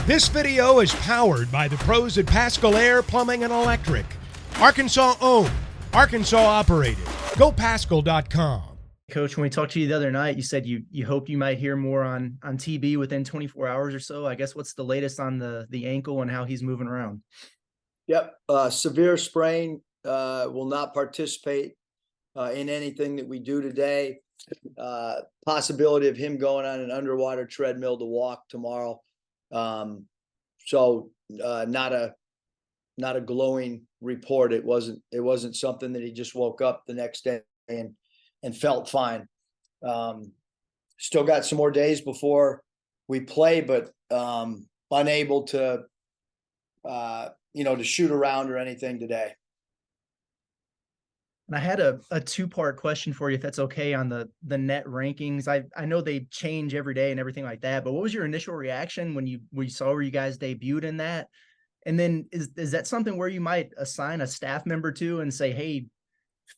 This video is powered by the pros at Pascal Air Plumbing and Electric. Arkansas owned, Arkansas operated. GoPascal.com. Coach, when we talked to you the other night, you said you hoped you might hear more on TB within 24 hours or so. I guess what's the latest on the ankle and how he's moving around? Yep, severe sprain, will not participate in anything that we do today. Possibility of him going on an underwater treadmill to walk tomorrow. So not a glowing report. It wasn't something that he just woke up the next day and felt fine. Still got some more days before we play, but unable to to shoot around or anything today. And I had a two-part question for you, if that's okay, on the net rankings. I know they change every day and everything like that, but what was your initial reaction when you saw where you guys debuted in that? And then is that something where you might assign a staff member to and say, hey,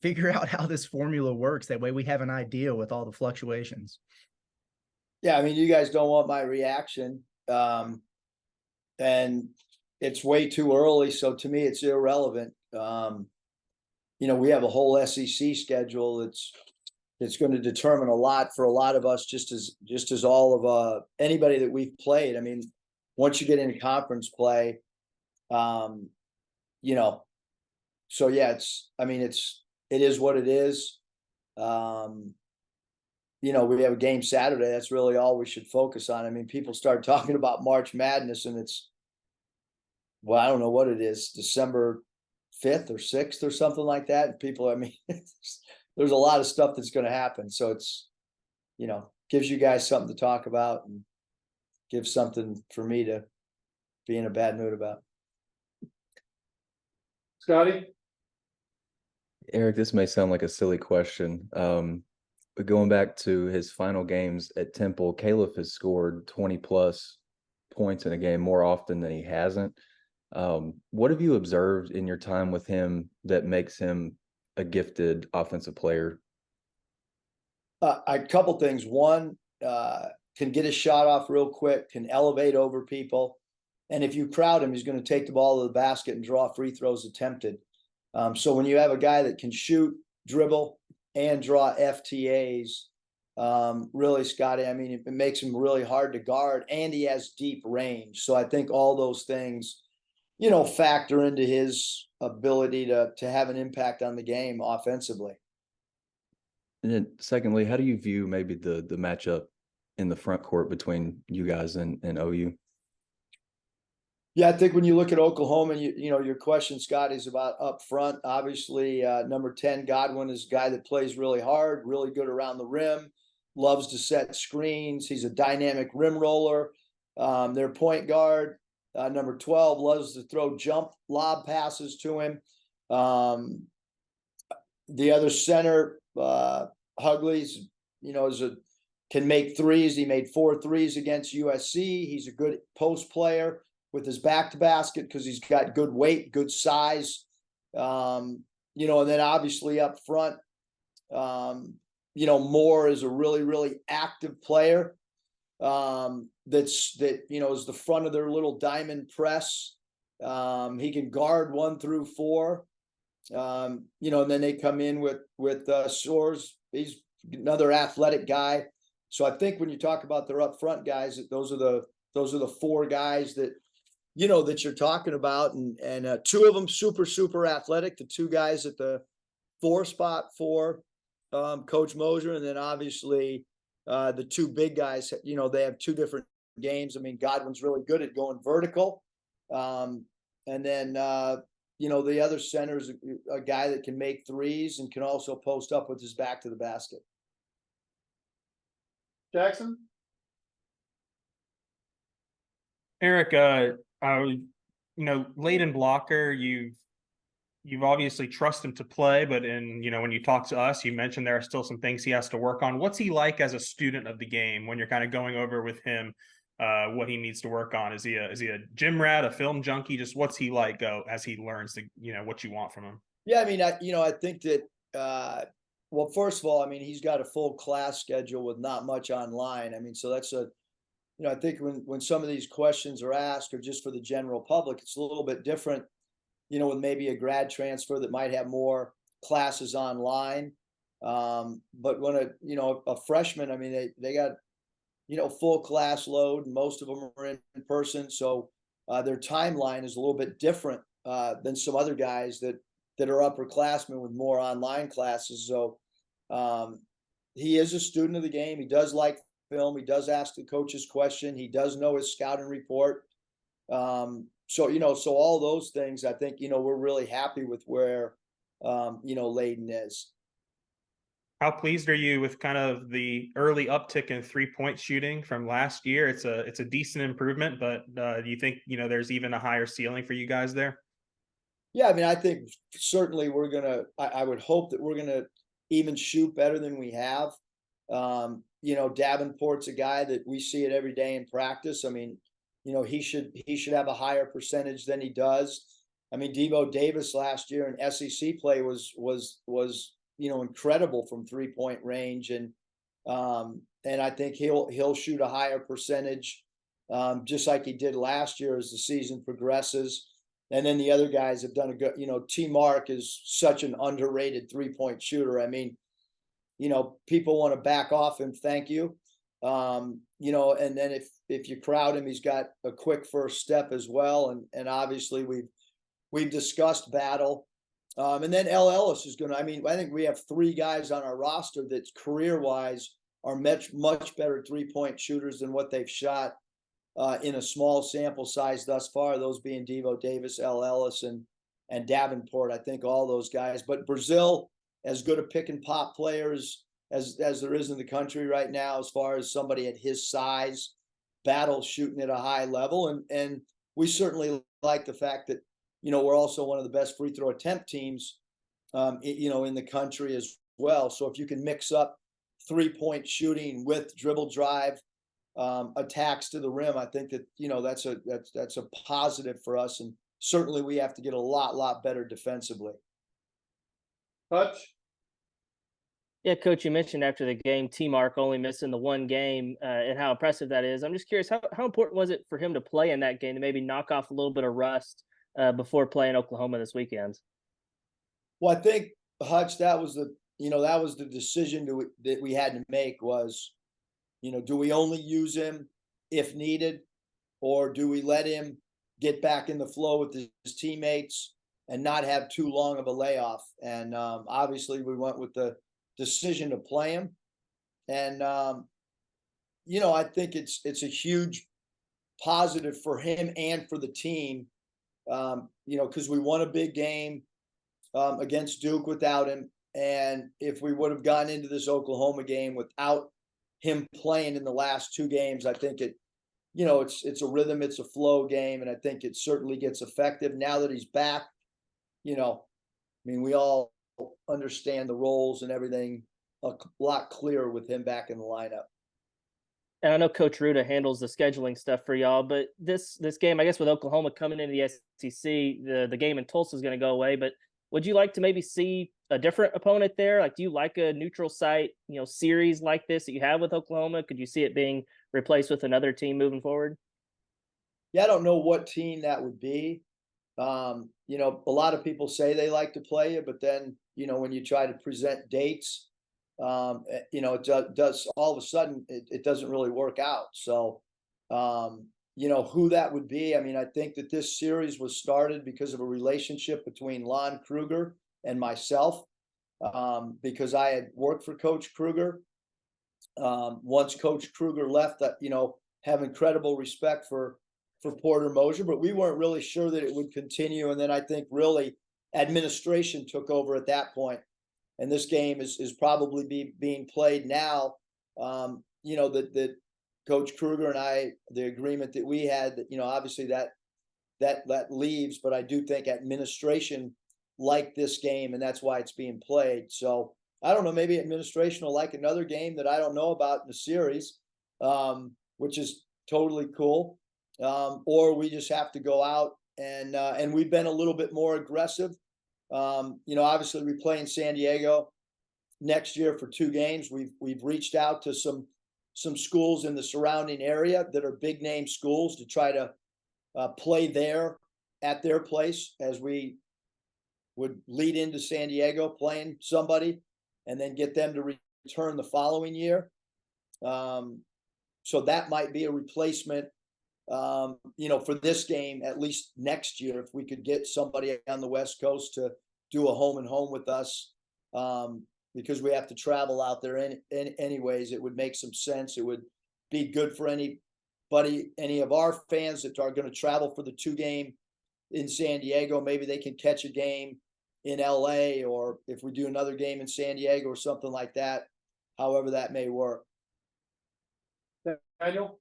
figure out how this formula works? That way we have an idea with all the fluctuations. Yeah, I mean, you guys don't want my reaction. And it's way too early, so to me it's irrelevant. We have a whole SEC schedule that's going to determine a lot for a lot of us, just as all of anybody that we've played. I mean, once you get into conference play, so yeah, it is what it is. We have a game Saturday. That's really all we should focus on. I mean, people start talking about March Madness and I don't know what it is, December 5th or 6th or something like that. And people, I mean, there's a lot of stuff that's going to happen. So it's, gives you guys something to talk about and gives something for me to be in a bad mood about. Scotty? Eric, this may sound like a silly question, but going back to his final games at Temple, Caleb has scored 20 plus points in a game more often than he hasn't. What have you observed in your time with him that makes him a gifted offensive player? A couple things. One, can get a shot off real quick, can elevate over people. And if you crowd him, he's going to take the ball to the basket and draw free throws attempted. So when you have a guy that can shoot, dribble, and draw FTAs, really, Scotty, I mean, it makes him really hard to guard, and he has deep range. So I think all those things, factor into his ability to have an impact on the game offensively. And then secondly, how do you view maybe the matchup in the front court between you guys and OU? Yeah, I think when you look at Oklahoma, and your question, Scott, is about up front. Obviously, number 10, Godwin, is a guy that plays really hard, really good around the rim, loves to set screens. He's a dynamic rim roller. Their point guard, number 12, loves to throw jump lob passes to him. The other center, Hugley's, can make threes. He made 4 threes against USC. He's a good post player with his back to basket because he's got good weight, good size. And then obviously up front, Moore is a really, really active player. Is the front of their little diamond press. He can guard 1 through 4. And then they come in with Soares. He's another athletic guy. So I think when you talk about their up front guys, those are the 4 guys that that you're talking about, and 2 of them super, super athletic. The 2 guys at the 4 spot for Coach Moser, and then obviously the 2 big guys. They have 2 different games. I mean, Godwin's really good at going vertical, and then the other center is a guy that can make threes and can also post up with his back to the basket. Jackson? Eric, Layden Blocker, you've obviously trusted him to play, but when you talk to us, you mentioned there are still some things he has to work on. What's he like as a student of the game when you're kind of going over with him what he needs to work on? Is he a gym rat, a film junkie? Just what's he like as he learns what you want from him? Yeah, I mean, I think that well, first of all, I mean, he's got a full class schedule with not much online. I mean, so that's I think when some of these questions are asked, or just for the general public, it's a little bit different, with maybe a grad transfer that might have more classes online. But when a freshman, I mean, they got, full class load, and most of them are in person. So their timeline is a little bit different than some other guys that are upperclassmen with more online classes. So he is a student of the game. He does like film. He does ask the coaches question. He does know his scouting report. So all those things, I think, we're really happy with where, Layden is. How pleased are you with kind of the early uptick in 3-point shooting from last year? It's a decent improvement, but do you think, there's even a higher ceiling for you guys there? Yeah, I mean, I think certainly I would hope that we're gonna even shoot better than we have. Davenport's a guy that we see it every day in practice. I mean, he should have a higher percentage than he does. I mean, Devo Davis last year in SEC play was incredible from 3-point range, and I think he'll shoot a higher percentage, just like he did last year as the season progresses. And then the other guys have done a good. T. Mark is such an underrated 3-point shooter. I mean, people want to back off him. Thank you. And then if you crowd him, he's got a quick first step as well. And obviously we've discussed Battle. And then L. Ellis is going to, I mean, I think we have 3 guys on our roster that career-wise are much better 3-point shooters than what they've shot in a small sample size thus far, those being Devo Davis, L. Ellis, and Davenport. I think all those guys. But Brazil, as good a pick and pop players as there is in the country right now, as far as somebody at his size, Battle shooting at a high level. And we certainly like the fact that, we're also one of the best free throw attempt teams, in the country as well. So if you can mix up 3-point shooting with dribble drive, attacks to the rim, I think that, that's a positive for us. And certainly we have to get a lot better defensively. Hutch? Yeah, Coach, you mentioned after the game, T. Mark only missing the 1 game and how impressive that is. I'm just curious, how important was it for him to play in that game to maybe knock off a little bit of rust before playing Oklahoma this weekend? Well, I think, Hutch, that was the decision that we had to make was, do we only use him if needed, or do we let him get back in the flow with his teammates and not have too long of a layoff? And obviously we went with the decision to play him. And, I think it's a huge positive for him and for the team, because we won a big game against Duke without him. And if we would have gotten into this Oklahoma game without him playing in the last 2 games, I think it's a rhythm, it's a flow game, and I think it certainly gets effective now that he's back. I mean, we all understand the roles and everything a lot clearer with him back in the lineup. And I know Coach Ruda handles the scheduling stuff for y'all, but this game, I guess, with Oklahoma coming into the SEC, the game in Tulsa is going to go away. But would you like to maybe see a different opponent there? Like, do you like a neutral site, series like this that you have with Oklahoma? Could you see it being replaced with another team moving forward? Yeah, I don't know what team that would be. A lot of people say they like to play it, but then, when you try to present dates, it does all of a sudden it doesn't really work out. So, who that would be. I mean, I think that this series was started because of a relationship between Lon Kruger and myself, because I had worked for Coach Kruger. Once Coach Kruger left, have incredible respect for Porter Moser, but we weren't really sure that it would continue. And then I think really administration took over at that point. And this game is probably being played now. That Coach Kruger and I, the agreement that we had, that obviously that leaves, but I do think administration liked this game, and that's why it's being played. So I don't know, maybe administration will like another game that I don't know about in the series, which is totally cool. Or we just have to go out and we've been a little bit more aggressive. Obviously we play in San Diego next year for 2 games. We've reached out to some some schools in the surrounding area that are big name schools to try to play there at their place, as we would lead into San Diego playing somebody and then get them to return the following year. So that might be a replacement, for this game, at least next year, if we could get somebody on the West Coast to do a home and home with us, because we have to travel out there anyways. It would make some sense. It would be good for any of our fans that are going to travel for the 2 game in San Diego. Maybe they can catch a game in LA, or if we do another game in San Diego or something like that, however that may work. Daniel?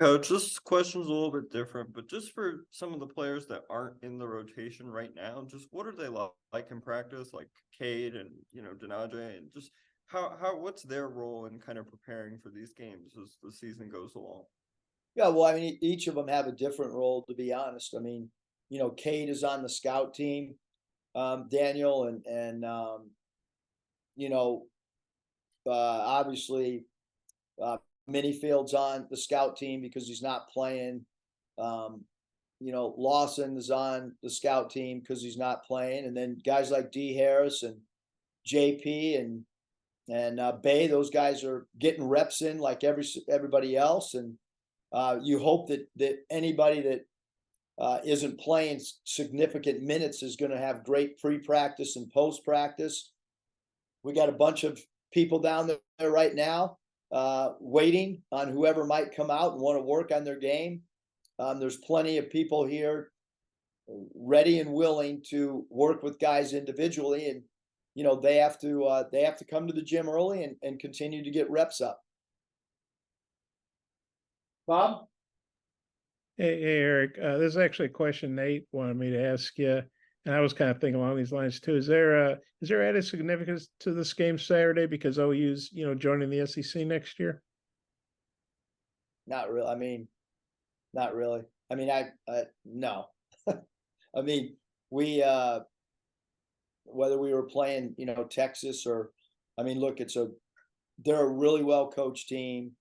Coach, this question's a little bit different, but just for some of the players that aren't in the rotation right now, just what are they like in practice, like Cade and, Denaje, and just what's their role in kind of preparing for these games as the season goes along? Yeah, well, I mean, each of them have a different role, to be honest. I mean, Cade is on the scout team, Daniel, and obviously, Minifield's on the scout team because he's not playing. Lawson is on the scout team because he's not playing, and then guys like D. Harris and JP and Bay, those guys are getting reps in like everybody else, and you hope that anybody that isn't playing significant minutes is going to have great pre-practice and post-practice. We got a bunch of people down there right now waiting on whoever might come out and want to work on their game. There's plenty of people here ready and willing to work with guys individually, and they have to come to the gym early and continue to get reps up. Bob? Hey, Eric, this is actually a question Nate wanted me to ask you, and I was kind of thinking along these lines too. Is there added significance to this game Saturday because OU's joining the SEC next year? Not really. I mean, not really. I mean, no. I mean, we whether we were playing Texas or, I mean, look, they're a really well coached team.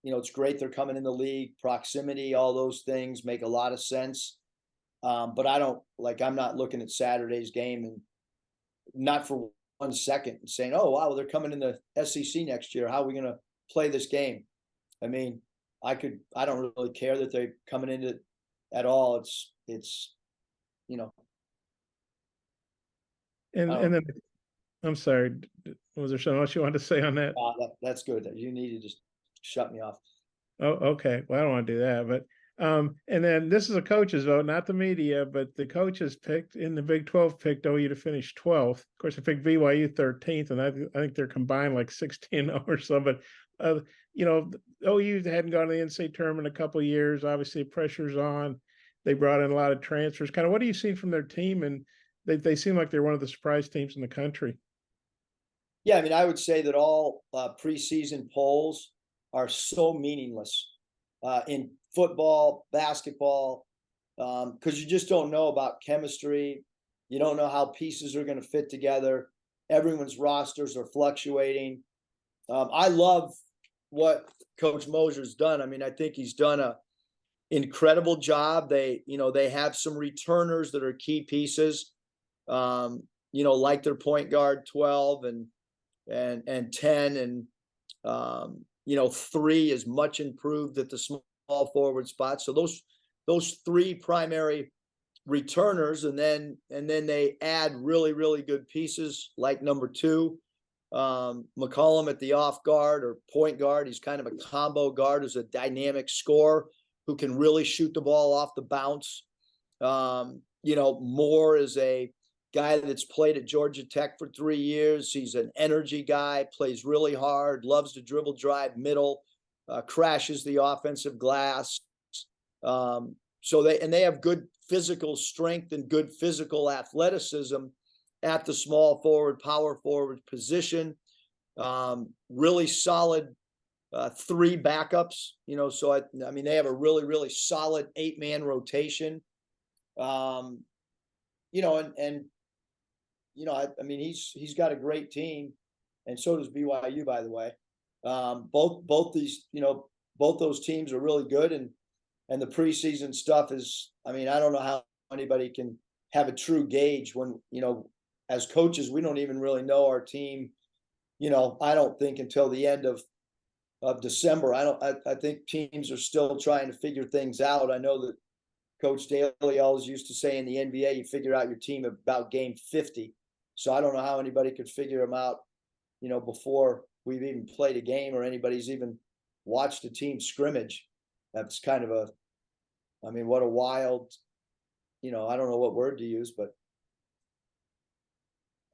It's great they're coming in the league. Proximity, all those things make a lot of sense. But I'm not looking at Saturday's game and not for 1 second and saying, oh, wow, they're coming in the SEC next year. How are we going to play this game? I mean, I don't really care that they're coming into it at all. It's And then, I'm sorry, was there something else you wanted to say on that? That's good. You need to just shut me off. Oh, okay. Well, I don't want to do that, but and then this is a coach's vote, not the media, but the coaches picked in the Big 12 picked OU to finish 12th. Of course, I picked BYU 13th, and I think they're combined like 16 or so. But OU hadn't gone to the NCAA tournament in a couple of years. Obviously, pressure's on. They brought in a lot of transfers. Kind of, what do you see from their team? And they seem like they're one of the surprise teams in the country. Yeah, I mean, I would say that all preseason polls are so meaningless in football, basketball, because you just don't know about chemistry. You don't know how pieces are going to fit together. Everyone's rosters are fluctuating. I love what Coach Mosier's done. I mean, I think he's done an incredible job. They have some returners that are key pieces, like their point guard 12 and 10 and 3 is much improved at the small forward spot. So those 3 primary returners, and then they add really, really good pieces like number 2, McCollum at the off guard or point guard. He's kind of a combo guard who's a dynamic scorer who can really shoot the ball off the bounce. Moore is a guy that's played at Georgia Tech for 3 years. He's an energy guy, plays really hard, loves to dribble, drive, middle, crashes the offensive glass. So they have good physical strength and good physical athleticism at the small forward, power forward position. Really solid 3 backups. So I mean they have a really, really solid 8-man rotation. I mean, he's got a great team. and so does BYU, by the way. Both these, both those teams are really good, and the preseason stuff is, I mean, I don't know how anybody can have a true gauge when, as coaches, we don't even really know our team, I don't think until the end of December. I think teams are still trying to figure things out. I know that Coach Daly always used to say in the NBA, you figure out your team about game 50. So I don't know how anybody could figure them out, before we've even played a game or anybody's even watched a team scrimmage. That's kind of what a wild, I don't know what word to use, but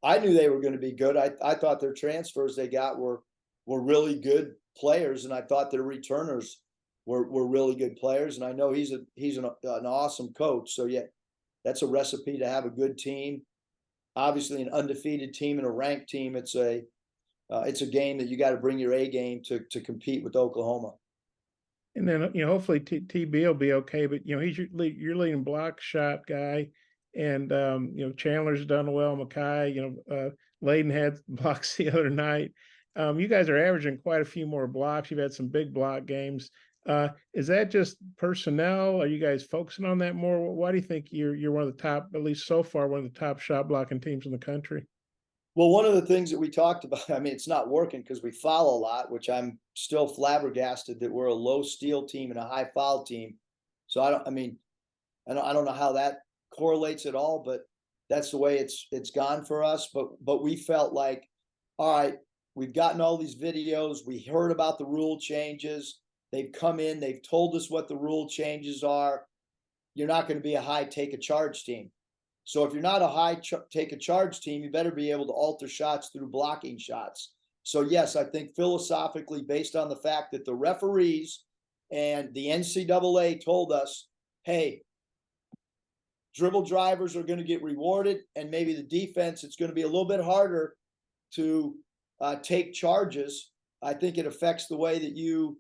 I knew they were going to be good. I thought their transfers they got were really good players, and I thought their returners were really good players. And I know he's an awesome coach. So yeah, that's a recipe to have a good team. Obviously, an undefeated team and a ranked team. It's a game that you got to bring your A game to compete with Oklahoma. And then hopefully TB will be okay. But he's your leading block shot guy, and Chandler's done well. Mackay, Layden had blocks the other night. You guys are averaging quite a few more blocks. You've had some big block games. Is that just personnel? Are you guys focusing on that more? Why do you think you're one of the top, at least so far, one of the top shot blocking teams in the country? Well, one of the things that we talked about, I mean, it's not working because we foul a lot, which I'm still flabbergasted that we're a low steal team and a high foul team. So I don't know how that correlates at all, but that's the way it's gone for us. But we felt like, all right, we've gotten all these videos. We heard about the rule changes. They've come in. They've told us what the rule changes are. You're not going to be a high take a charge team. So if you're not a high take a charge team, you better be able to alter shots through blocking shots. So yes, I think philosophically, based on the fact that the referees and the NCAA told us, hey, dribble drivers are going to get rewarded, and maybe the defense, it's going to be a little bit harder to take charges. I think it affects the way that you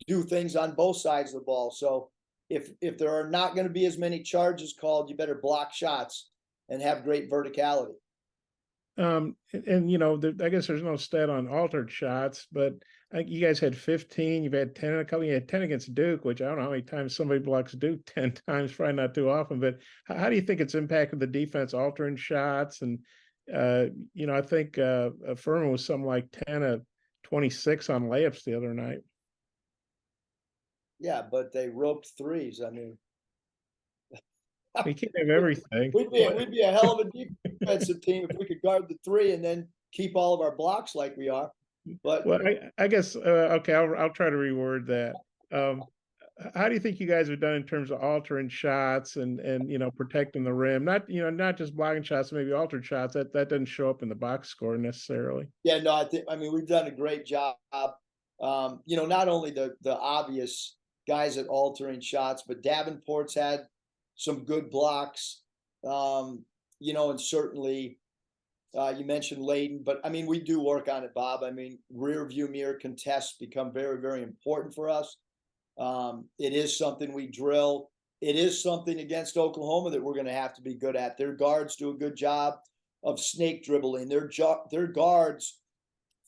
do things on both sides of the ball. So if there are not going to be as many charges called, you better block shots and have great verticality. I guess there's no stat on altered shots, but I think you guys had 15. You've had 10 in a couple. You had 10 against Duke, which I don't know how many times somebody blocks Duke 10 times, probably not too often. But how do you think it's impacted the defense altering shots? And I think Furman was something like 10 of 26 on layups the other night. Yeah, but they roped threes. I mean, we can't have everything. We'd be a hell of a defensive team if we could guard the three and then keep all of our blocks like we are. But well, I guess okay, I'll try to reword that. How do you think you guys have done in terms of altering shots and protecting the rim? Not just blocking shots, maybe altered shots. That doesn't show up in the box score necessarily. Yeah, no, we've done a great job. Not only the obvious guys at altering shots, but Davenport's had some good blocks, and certainly you mentioned Layden, but we do work on it, Bob. Rear view mirror contests become very, very important for us. It is something we drill. It is something against Oklahoma that we're going to have to be good at. Their guards do a good job of snake dribbling. Their guards,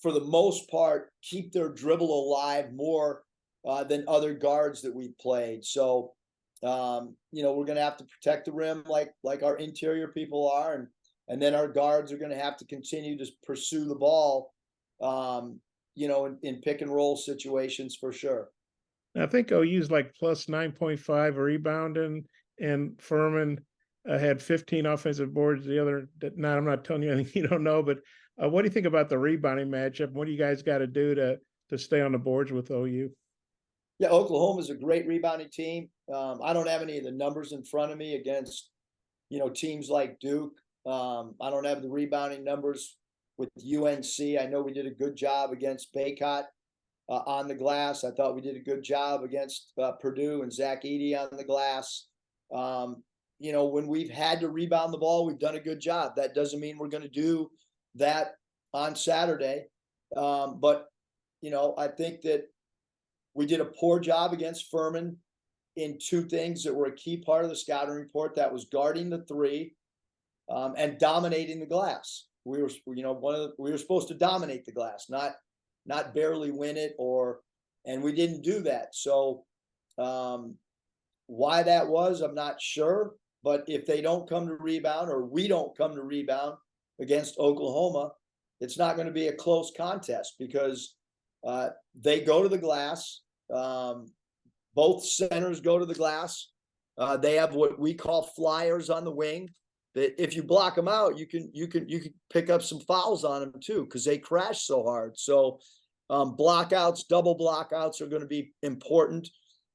for the most part, keep their dribble alive more than other guards that we've played. So, we're going to have to protect the rim like our interior people are. And then our guards are going to have to continue to pursue the ball, in pick and roll situations for sure. I think OU's like plus 9.5 rebounding, and Furman had 15 offensive boards the other night. I'm not telling you anything you don't know, but what do you think about the rebounding matchup? What do you guys got to do to stay on the boards with OU? Yeah, Oklahoma's a great rebounding team. I don't have any of the numbers in front of me against, teams like Duke. I don't have the rebounding numbers with UNC. I know we did a good job against Baycott on the glass. I thought we did a good job against Purdue and Zach Edey on the glass. When we've had to rebound the ball, we've done a good job. That doesn't mean we're going to do that on Saturday. But I think that we did a poor job against Furman in two things that were a key part of the scouting report. That was guarding the three and dominating the glass. we were, you know, we were supposed to dominate the glass, not barely win it, and we didn't do that. So why that was, I'm not sure. But if they don't come to rebound, or we don't come to rebound against Oklahoma, it's not going to be a close contest, because they go to the glass. Both centers go to the glass. They have what we call flyers on the wing, that if you block them out, you can pick up some fouls on them too, because they crash so hard. So blockouts, double blockouts are going to be important,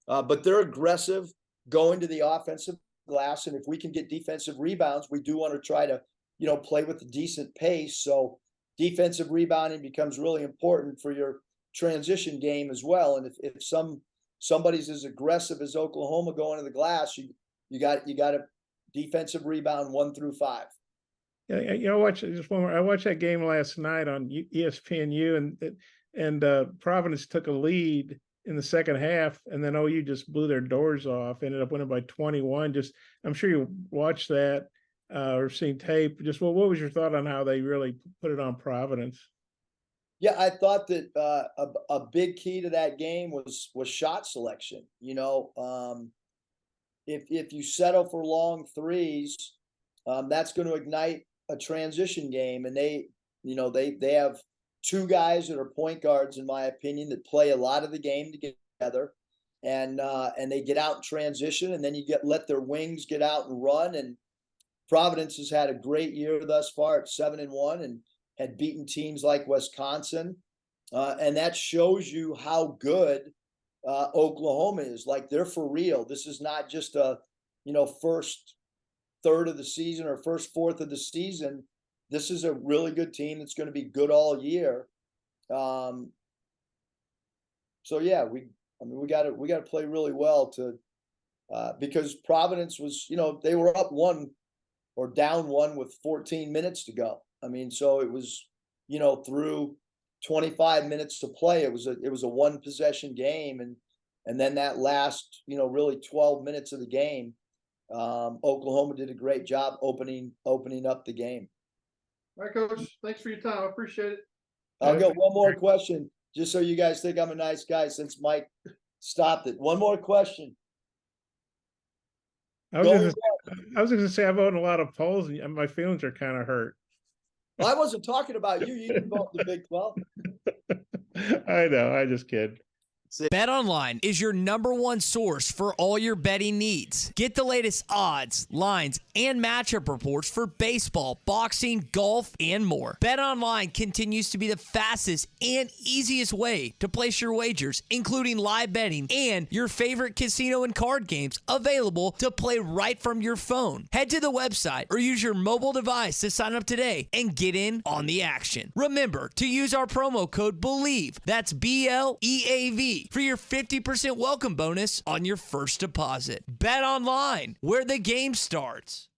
but they're aggressive going to the offensive glass. And if we can get defensive rebounds, we do want to try to, you know, play with a decent pace. So defensive rebounding becomes really important for your transition game as well. And if somebody's as aggressive as Oklahoma going to the glass, you got a defensive rebound 1 through 5. Yeah, you know, I watched that game last night on ESPNU, and Providence took a lead in the second half, and then OU just blew their doors off. Ended up winning by 21. I'm sure you watched that or seen tape. Just what was your thought on how they really put it on Providence? Yeah, I thought that a big key to that game was shot selection. You know, if you settle for long threes, that's going to ignite a transition game. And they have 2 guys that are point guards, in my opinion, that play a lot of the game together, and they get out in transition, and then let their wings get out and run. And Providence has had a great year thus far at 7-1, and had beaten teams like Wisconsin, and that shows you how good Oklahoma is. Like, they're for real. This is not just a, you know, first third of the season or first fourth of the season. This is a really good team that's going to be good all year. So yeah, we got to play really well to because Providence was, you know, they were up 1 or down 1 with 14 minutes to go. I mean, so it was, you know, through 25 minutes to play, it was a 1 possession game, and then that last, you know, really 12 minutes of the game, Oklahoma did a great job opening up the game. All right, Coach. Thanks for your time. I appreciate it. I'll get one more question, just so you guys think I'm a nice guy, since Mike stopped it. One more question. I was going to say I vote in a lot of polls, and my feelings are kind of hurt. Well, I wasn't talking about you. You can vote in the Big 12. I know. I just kid. BetOnline is your #1 source for all your betting needs. Get the latest odds, lines, and matchup reports for baseball, boxing, golf, and more. BetOnline continues to be the fastest and easiest way to place your wagers, including live betting and your favorite casino and card games available to play right from your phone. Head to the website or use your mobile device to sign up today and get in on the action. Remember to use our promo code BELIEVE, that's BLEAV, for your 50% welcome bonus on your first deposit. Bet online, where the game starts.